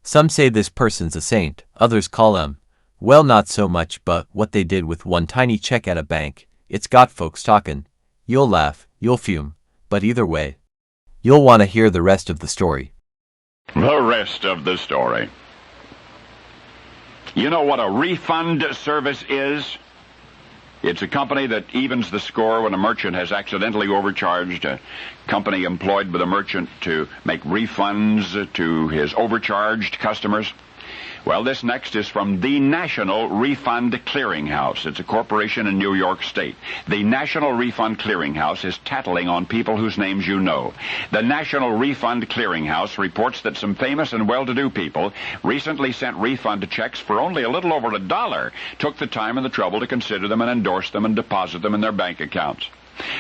Some say this person's a saint, others call him, well, not so much, but what they did with one tiny check at a bank, it's got folks talking. You'll laugh, you'll fume, but either way, you'll want to hear the rest of the story. The rest of the story. You know what a refund service is? It's a company that evens the score when a merchant has accidentally overcharged, a company employed by the merchant to make refunds to his overcharged customers. Well, this next is from the National Refund Clearinghouse. It's a corporation in New York State. The National Refund Clearinghouse is tattling on people whose names you know. The National Refund Clearinghouse reports that some famous and well-to-do people recently sent refund checks for only a little over $1, took the time and the trouble to consider them and endorse them and deposit them in their bank accounts.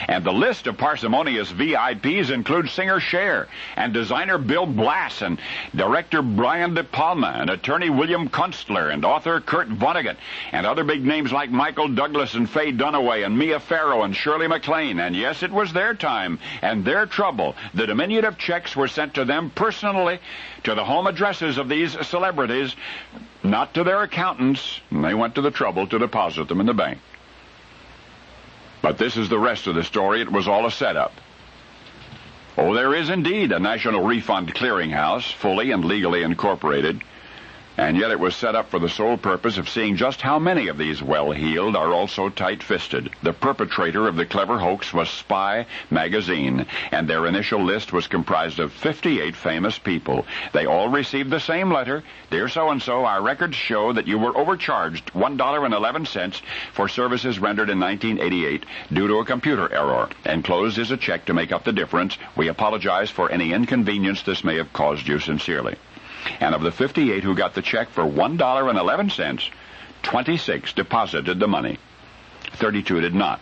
And the list of parsimonious VIPs includes singer Cher and designer Bill Blass and director Brian De Palma and attorney William Kunstler and author Kurt Vonnegut and other big names like Michael Douglas and Faye Dunaway and Mia Farrow and Shirley MacLaine. And yes, it was their time and their trouble. The diminutive checks were sent to them personally to the home addresses of these celebrities, not to their accountants, and they went to the trouble to deposit them in the bank. But this is the rest of the story. It was all a setup. Oh, there is indeed a National Refund Clearinghouse, fully and legally incorporated, and yet it was set up for the sole purpose of seeing just how many of these well-heeled are also tight-fisted. The perpetrator of the clever hoax was Spy magazine, and their initial list was comprised of 58 famous people. They all received the same letter. Dear so-and-so, our records show that you were overcharged $1.11 for services rendered in 1988 due to a computer error. Enclosed is a check to make up the difference. We apologize for any inconvenience this may have caused you sincerely. And of the 58 who got the check for $1.11, 26 deposited the money. 32 did not.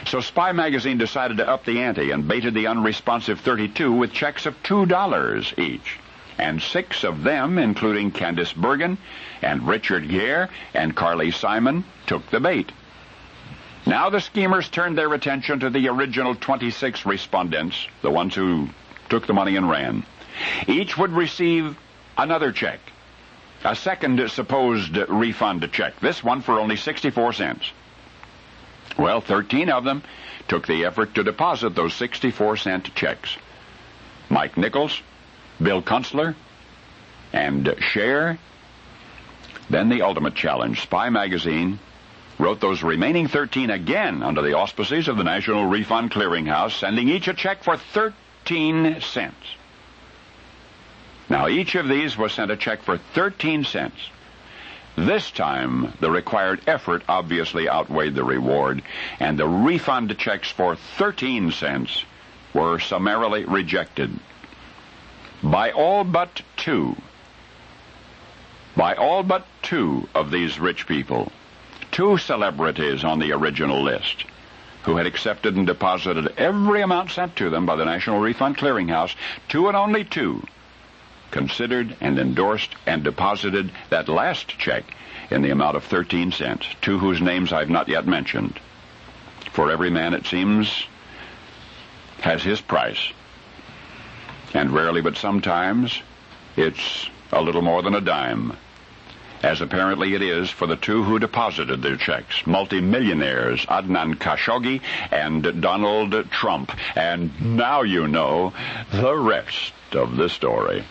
So Spy magazine decided to up the ante and baited the unresponsive 32 with checks of $2 each. And 6 of them, including Candice Bergen and Richard Gere and Carly Simon, took the bait. Now the schemers turned their attention to the original 26 respondents, the ones who took the money and ran. Each would receive another check, a second supposed refund check, this one for only 64 cents. Well, 13 of them took the effort to deposit those 64-cent checks. Mike Nichols, Bill Kunstler, and Cher. Then the ultimate challenge. Spy magazine wrote those remaining 13 again under the auspices of the National Refund Clearinghouse, sending each a check for 13 cents. Now, each of these was sent a check for 13 cents. This time, the required effort obviously outweighed the reward, and the refund checks for 13 cents were summarily rejected by all but two. By all but 2 of these rich people, 2 celebrities on the original list, who had accepted and deposited every amount sent to them by the National Refund Clearinghouse, 2 and only 2, considered and endorsed and deposited that last check in the amount of 13 cents, 2 whose names I've not yet mentioned. For every man, it seems, has his price. And rarely but sometimes, it's a little more than a dime, as apparently it is for the 2 who deposited their checks, multimillionaires Adnan Khashoggi and Donald Trump. And now you know the rest of the story.